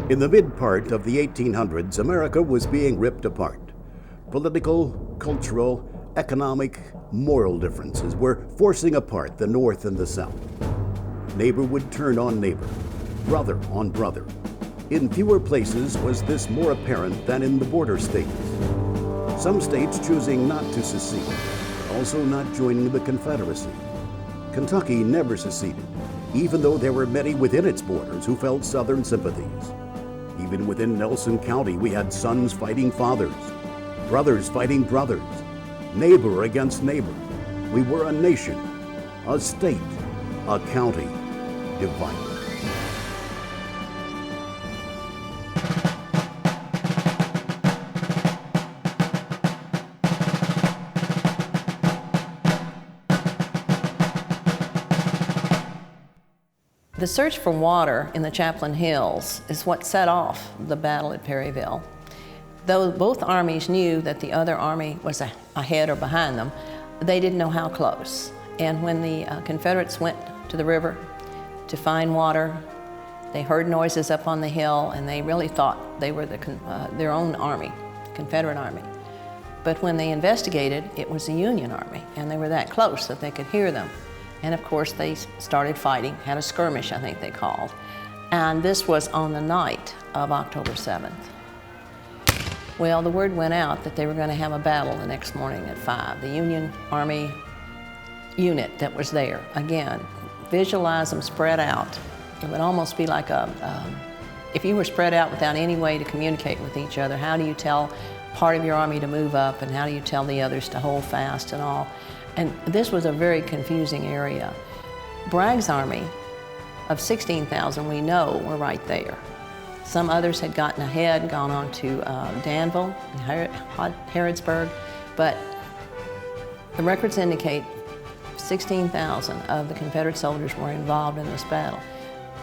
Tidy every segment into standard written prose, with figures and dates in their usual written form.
In the mid part of the 1800s, America was being ripped apart. Political, cultural, economic, moral differences were forcing apart the North and the South. Neighbor would turn on neighbor, brother on brother. In fewer places was this more apparent than in the border states. Some states choosing not to secede, but also not joining the Confederacy. Kentucky never seceded, even though there were many within its borders who felt Southern sympathies. Even within Nelson County, we had sons fighting fathers, brothers fighting brothers, neighbor against neighbor. We were a nation, a state, a county divided. The search for water in the Chaplain Hills is what set off the battle at Perryville. Though both armies knew that the other army was ahead or behind them, they didn't know how close. And when the Confederates went to the river to find water, they heard noises up on the hill, and they really thought they were their own army, Confederate army. But when they investigated, it was the Union army, and they were that close that they could hear them. And of course, they started fighting, had a skirmish, I think they called. And this was on the night of October 7th. Well, the word went out that they were going to have a battle the next morning at 5. The Union Army unit that was there, again, visualize them spread out. It would almost be like if you were spread out without any way to communicate with each other, how do you tell part of your army to move up, and how do you tell the others to hold fast and all? And this was a very confusing area. Bragg's army of 16,000, we know, were right there. Some others had gotten ahead and gone on to Danville and Harrodsburg, but the records indicate 16,000 of the Confederate soldiers were involved in this battle.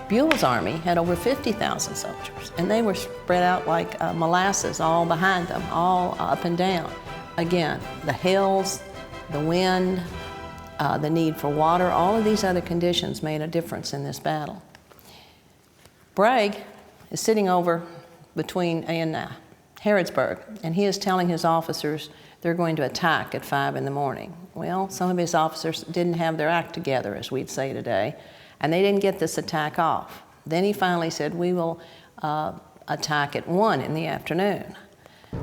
Buell's army had over 50,000 soldiers, and they were spread out like molasses all behind them, all up and down. Again, the hills, the wind, the need for water, all of these other conditions made a difference in this battle. Bragg is sitting over between Harrodsburg, and he is telling his officers they're going to attack at 5 in the morning. Well, some of his officers didn't have their act together, as we'd say today, and they didn't get this attack off. Then he finally said, we will attack at 1 in the afternoon.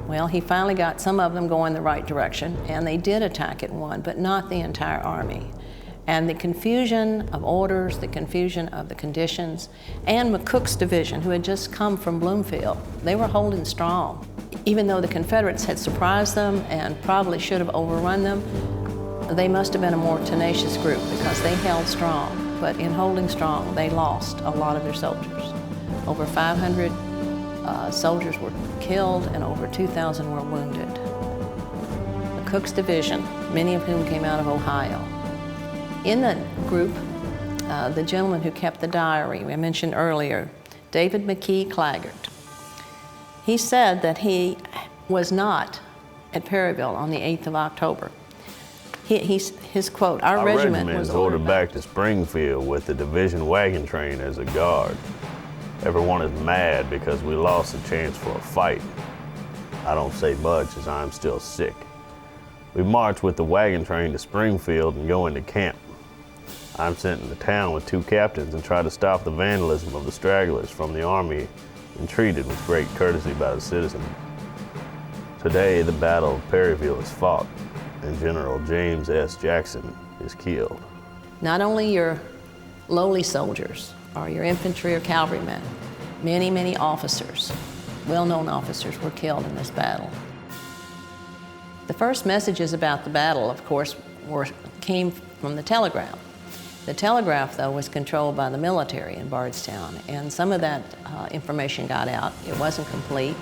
Well, he finally got some of them going the right direction, and they did attack at 1, but not the entire army. And the confusion of orders, the confusion of the conditions, and McCook's division, who had just come from Bloomfield, they were holding strong. Even though the Confederates had surprised them and probably should have overrun them, they must have been a more tenacious group because they held strong. But in holding strong, they lost a lot of their soldiers. Over 500 soldiers were killed and over 2,000 were wounded. McCook's division, many of whom came out of Ohio. In the group, the gentleman who kept the diary I mentioned earlier, David McKee Claggart, he said that he was not at Perryville on the 8th of October. His quote, our regiment was ordered back to Springfield with the division wagon train as a guard. Everyone is mad because we lost the chance for a fight. I don't say much as I'm still sick. We march with the wagon train to Springfield and go into camp. I'm sent into town with 2 captains and try to stop the vandalism of the stragglers from the army and treated with great courtesy by the citizens. Today, the Battle of Perryville is fought and General James S. Jackson is killed. Not only your lowly soldiers or your infantry or cavalrymen, many, many officers, well-known officers, were killed in this battle. The first messages about the battle, of course, came from the telegraph. The telegraph, though, was controlled by the military in Bardstown, and some of that information got out. It wasn't complete.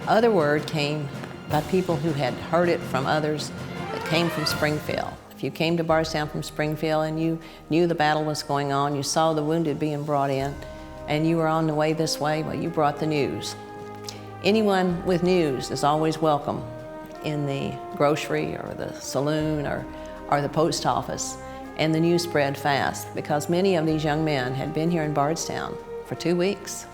Other word came by people who had heard it from others that came from Springfield. If you came to Bardstown from Springfield and you knew the battle was going on, you saw the wounded being brought in, and you were on the way this way, well, you brought the news. Anyone with news is always welcome in the grocery or the saloon or the post office, and the news spread fast because many of these young men had been here in Bardstown for 2 weeks,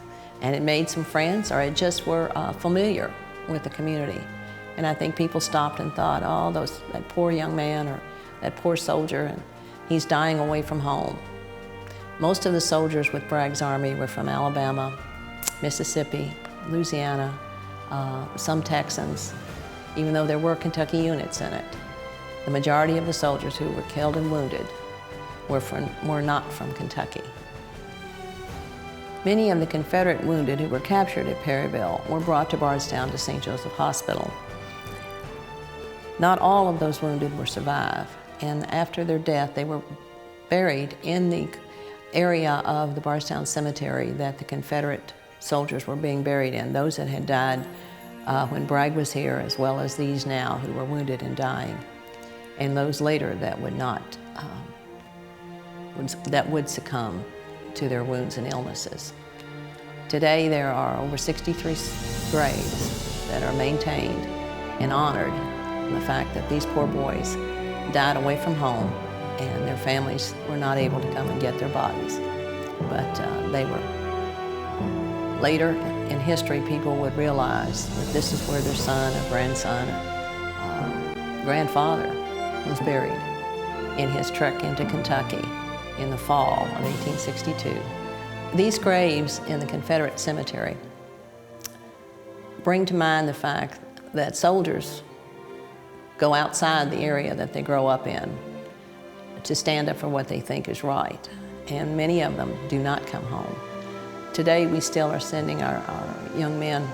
and it made some friends, or it just were familiar with the community. And I think people stopped and thought, oh, that poor young man or that poor soldier, and he's dying away from home. Most of the soldiers with Bragg's army were from Alabama, Mississippi, Louisiana, some Texans, even though there were Kentucky units in it. The majority of the soldiers who were killed and wounded were not from Kentucky. Many of the Confederate wounded who were captured at Perryville were brought to Bardstown to St. Joseph Hospital. Not all of those wounded were survived, and after their death, they were buried in the area of the Bardstown Cemetery that the Confederate soldiers were being buried in, those that had died when Bragg was here, as well as these now who were wounded and dying, and those later that would not, that would succumb to their wounds and illnesses. Today there are over 63 graves that are maintained and honored in the fact that these poor boys died away from home and their families were not able to come and get their bodies. But they were, later in history, people would realize that this is where their son or grandson or grandfather was buried in his trek into Kentucky in the fall of 1862. These graves in the Confederate cemetery bring to mind the fact that soldiers go outside the area that they grow up in to stand up for what they think is right, and many of them do not come home. Today we still are sending our young men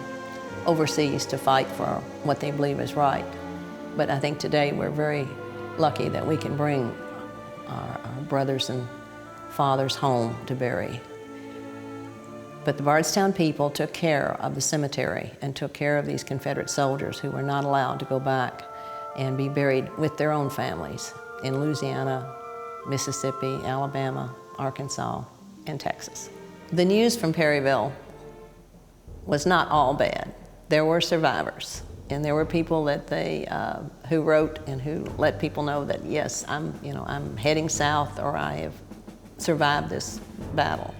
overseas to fight for what they believe is right, but I think today we're very lucky that we can bring our brothers and fathers home to bury. But the Bardstown people took care of the cemetery and took care of these Confederate soldiers who were not allowed to go back and be buried with their own families in Louisiana, Mississippi, Alabama, Arkansas, and Texas. The news from Perryville was not all bad. There were survivors, and there were people that who wrote and who let people know that yes, I'm heading south, or I have survived this battle.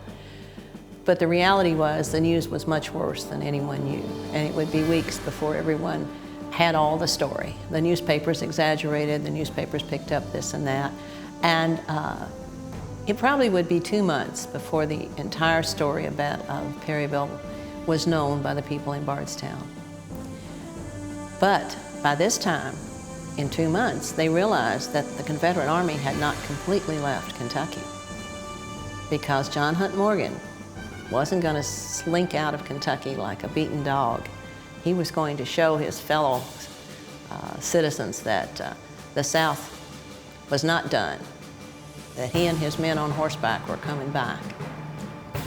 But the reality was the news was much worse than anyone knew, and it would be weeks before everyone had all the story. The newspapers exaggerated, the newspapers picked up this and that, and it probably would be 2 months before the entire story of Perryville was known by the people in Bardstown. But by this time, in 2 months, they realized that the Confederate Army had not completely left Kentucky, because John Hunt Morgan wasn't going to slink out of Kentucky like a beaten dog. He was going to show his fellow citizens that the South was not done, that he and his men on horseback were coming back.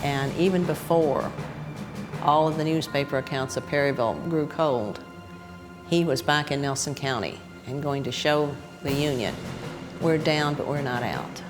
And even before all of the newspaper accounts of Perryville grew cold, he was back in Nelson County and going to show the Union, we're down, but we're not out.